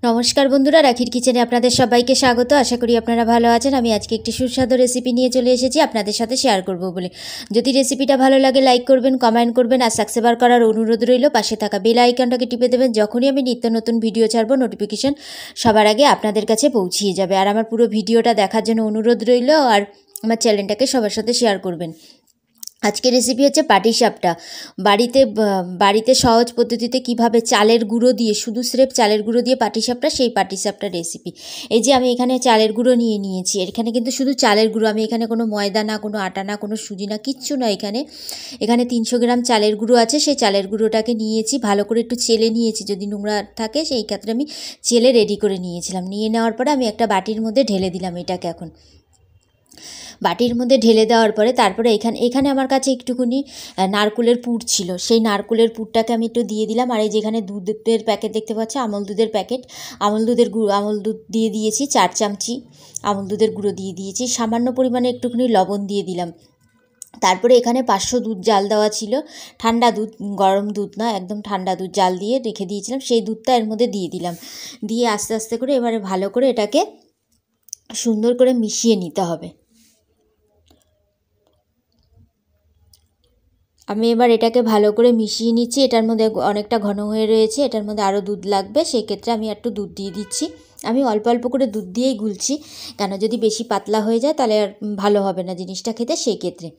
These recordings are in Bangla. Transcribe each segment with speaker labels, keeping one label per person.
Speaker 1: নমস্কার বন্ধুরা, রাখির কিচেনে আপনাদের সবাইকে স্বাগত। আশা করি আপনারা ভালো আছেন। আমি আজকে একটি সুস্বাদু রেসিপি নিয়ে চলে এসেছি আপনাদের সাথে শেয়ার করব বলে। যদি রেসিপিটা ভালো লাগে লাইক করবেন, কমেন্ট করবেন আর সাবস্ক্রাইব করার অনুরোধ রইল। পাশে থাকা বেল আইকনটাকে টিপে দেবেন, যখনই আমি নিত্য নতুন ভিডিও ছাড়বো নোটিফিকেশন সবার আগে আপনাদের কাছে পৌঁছিয়ে যাবে। আর আমার পুরো ভিডিওটা দেখার জন্য অনুরোধ রইল, আর আমার চ্যানেলটাকে সবার সাথে শেয়ার করবেন। আজকের রেসিপি হচ্ছে পাটিসাপটা। বাড়িতে সহজ পদ্ধতিতে কিভাবে চালের গুঁড়ো দিয়ে, শুধু স্রেফ চালের গুঁড়ো দিয়ে পাটিসাপটা, সেই পাটিসাপটার রেসিপি। এই যে আমি এখানে চালের গুঁড়ো নিয়ে নিয়েছি। এখানে কিন্তু শুধু চালের গুঁড়ো, আমি এখানে কোনো ময়দা না, কোনো আটা না, কোনো সুজি না, কিচ্ছু না। এখানে 300 গ্রাম চালের গুঁড়ো আছে। সেই চালের গুঁড়োটাকে নিয়েছি, ভালো করে একটু চেলে নিয়েছি, যদি নোংরা থাকে সেই ক্ষেত্রে আমি চেলে রেডি করে নিয়েছিলাম। নিয়ে নেওয়ার পরে আমি একটা বাটির মধ্যে ঢেলে দিলাম এটাকে। এখন বাটির মধ্যে ঢেলে দেওয়ার পরে তারপরে এখানে আমার কাছে একটুখানি নারকেলের পুর ছিল। সেই নারকেলের পুরটাকে আমি একটু দিয়ে দিলাম। আর এই যেখানে দুধের প্যাকেট দেখতে পাচ্ছি, আমল দুধের প্যাকেট, আমল দুধ দিয়ে দিয়েছি 4 চামচি। আমল দুধের গুঁড়ো দিয়ে দিয়েছি, সামান্য পরিমাণে একটুখানি লবণ দিয়ে দিলাম। তারপরে এখানে 500 দুধ জাল দেওয়া ছিল, ঠান্ডা দুধ, গরম দুধ না, একদম ঠান্ডা দুধ জাল দিয়ে রেখে দিয়েছিলাম। সেই দুধটা এর মধ্যে দিয়ে দিলাম। দিয়ে আস্তে আস্তে করে এবারে ভালো করে এটাকে সুন্দর করে মিশিয়ে নিতে হবে। আমি এবার এটাকে ভালো করে মিশিয়ে নিচ্ছি। এটার মধ্যে অনেকটা ঘন হয়ে রয়েছে, এটার মধ্যে আরও দুধ লাগবে, সেক্ষেত্রে আমি একটু দুধ দিয়ে দিচ্ছি। আমি অল্প অল্প করে দুধ দিয়েই গুলছি, কেন যদি বেশি পাতলা হয়ে যায় তাহলে আর ভালো হবে না জিনিসটা খেতে। সেই ক্ষেত্রে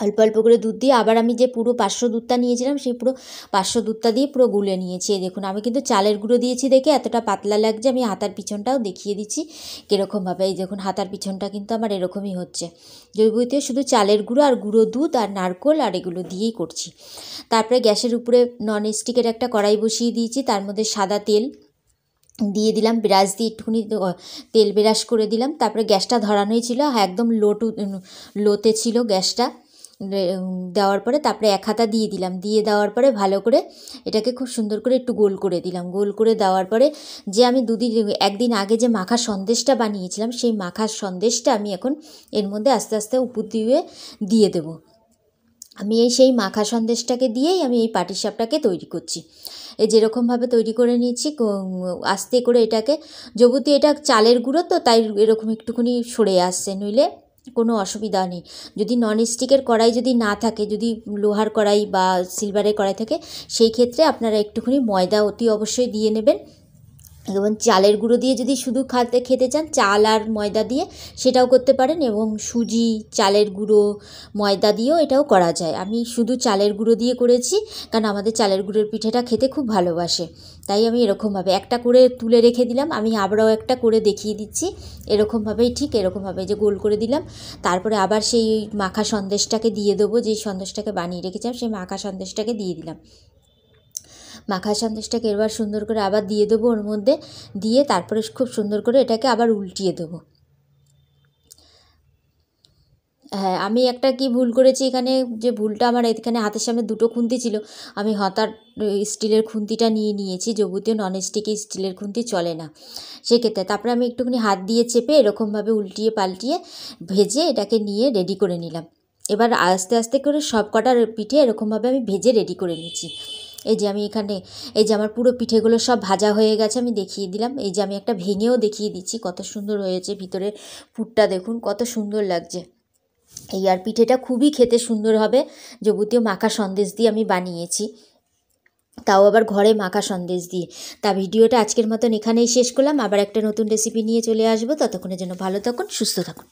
Speaker 1: অল্প অল্প করে দুধ দিয়ে আবার আমি যে পুরো 500 দুধটা নিয়েছিলাম, সেই পুরো 500 দুধটা দিয়ে পুরো গুলে নিয়েছি। দেখুন, আমি কিন্তু চালের গুঁড়ো দিয়েছি দেখে এতটা পাতলা লাগছে। আমি হাতার পিছনটাও দেখিয়ে দিচ্ছি কীরকমভাবে। এই দেখুন, হাতার পিছনটা কিন্তু আমার এরকমই হচ্ছে। জৈবতে শুধু চালের গুঁড়ো আর গুঁড়ো দুধ আর নারকেল আর এগুলো দিয়েই করছি। তারপরে গ্যাসের উপরে নন স্টিকের একটা কড়াই বসিয়ে দিয়েছি, তার মধ্যে সাদা তেল দিয়ে দিলাম, ব্রাশ দিয়ে একটুখানি তেল ব্রাশ করে দিলাম। তারপরে গ্যাসটা ধরানোই ছিল, একদম লোতে ছিল গ্যাসটা। দেওয়ার পরে তারপরে 1 হাতা দিয়ে দিলাম। দিয়ে দেওয়ার পরে ভালো করে এটাকে খুব সুন্দর করে একটু গোল করে দিলাম। গোল করে দেওয়ার পরে যে আমি একদিন আগে যে মাখার সন্দেশটা বানিয়েছিলাম, সেই মাখার সন্দেশটা আমি এখন এর মধ্যে আস্তে আস্তে উপর দিয়ে দেবো। আমি সেই মাখা সন্দেশটাকে দিয়েই আমি এই পাটিসাপটাকে তৈরি করছি। এই যেরকমভাবে তৈরি করে নিয়েছি আস্তে করে এটাকে, যেহেতু এটা চালের গুঁড়ো তো তাই এরকম একটুখানি সরে আসছে, নইলে কোনো অসুবিধা নেই। যদি নন স্টিকের কড়াই যদি না থাকে, যদি লোহার কড়াই বা সিলভারের কড়াই থাকে, সেই ক্ষেত্রে আপনারা একটুখানি ময়দা অতি অবশ্যই দিয়ে নেবেন। এবং চালের গুঁড়ো দিয়ে যদি শুধু খেতে চান, চাল আর ময়দা দিয়ে সেটাও করতে পারেন, এবং সুজি, চালের গুঁড়ো, ময়দা দিয়েও এটাও করা যায়। আমি শুধু চালের গুঁড়ো দিয়ে করেছি, কারণ আমাদের চালের গুঁড়োর পিঠেটা খেতে খুব ভালোবাসে। তাই আমি এরকমভাবে একটা করে তুলে রেখে দিলাম। আমি আবারও একটা করে দেখিয়ে দিচ্ছি। এরকমভাবেই, ঠিক এরকমভাবে যে গোল করে দিলাম। তারপরে আবার সেই মাখা সন্দেশটাকে দিয়ে দেবো, যেই সন্দেশটাকে বানিয়ে রেখেছিলাম সেই মাখা সন্দেশটাকে দিয়ে দিলাম। মাখা সন্দেশটাকে এবার সুন্দর করে আবার দিয়ে দেবো ওর মধ্যে। দিয়ে তারপরে খুব সুন্দর করে এটাকে আবার উল্টিয়ে দেবো। হ্যাঁ, আমি একটা কি ভুল করেছি এখানে, যে ভুলটা আমার, এখানে হাতের সামনে 2টো খুন্তি ছিল, আমি হাতার স্টিলের খুন্তিটা নিয়ে নিয়েছি। যাবতীয় নন স্টিকে স্টিলের খুন্তি চলে না সেক্ষেত্রে। তারপরে আমি একটুখানি হাত দিয়ে চেপে এরকমভাবে উল্টিয়ে পাল্টিয়ে ভেজে এটাকে নিয়ে রেডি করে নিলাম। এবার আস্তে আস্তে করে সব কটার পিঠে এরকমভাবে আমি ভেজে রেডি করে নিচ্ছি। এই যে আমি এখানে, এই যে আমার পুরো পিঠেগুলো সব ভাজা হয়ে গেছে, আমি দেখিয়ে দিলাম। এই যে আমি একটা ভেঙেও দেখিয়ে দিচ্ছি, কত সুন্দর হয়েছে, ভিতরে পুরটা দেখুন কত সুন্দর লাগছে। এই আর পিঠেটা খুবই খেতে সুন্দর হবে। যাবতীয় মাখা সন্দেশ দিয়ে আমি বানিয়েছি, তাও আবার ঘরে মাখা সন্দেশ দিয়ে। তা ভিডিওটা আজকের মতন এখানেই শেষ করলাম। আবার একটা নতুন রেসিপি নিয়ে চলে আসবো। ততক্ষণের জন্য ভালো থাকুন, সুস্থ থাকুন।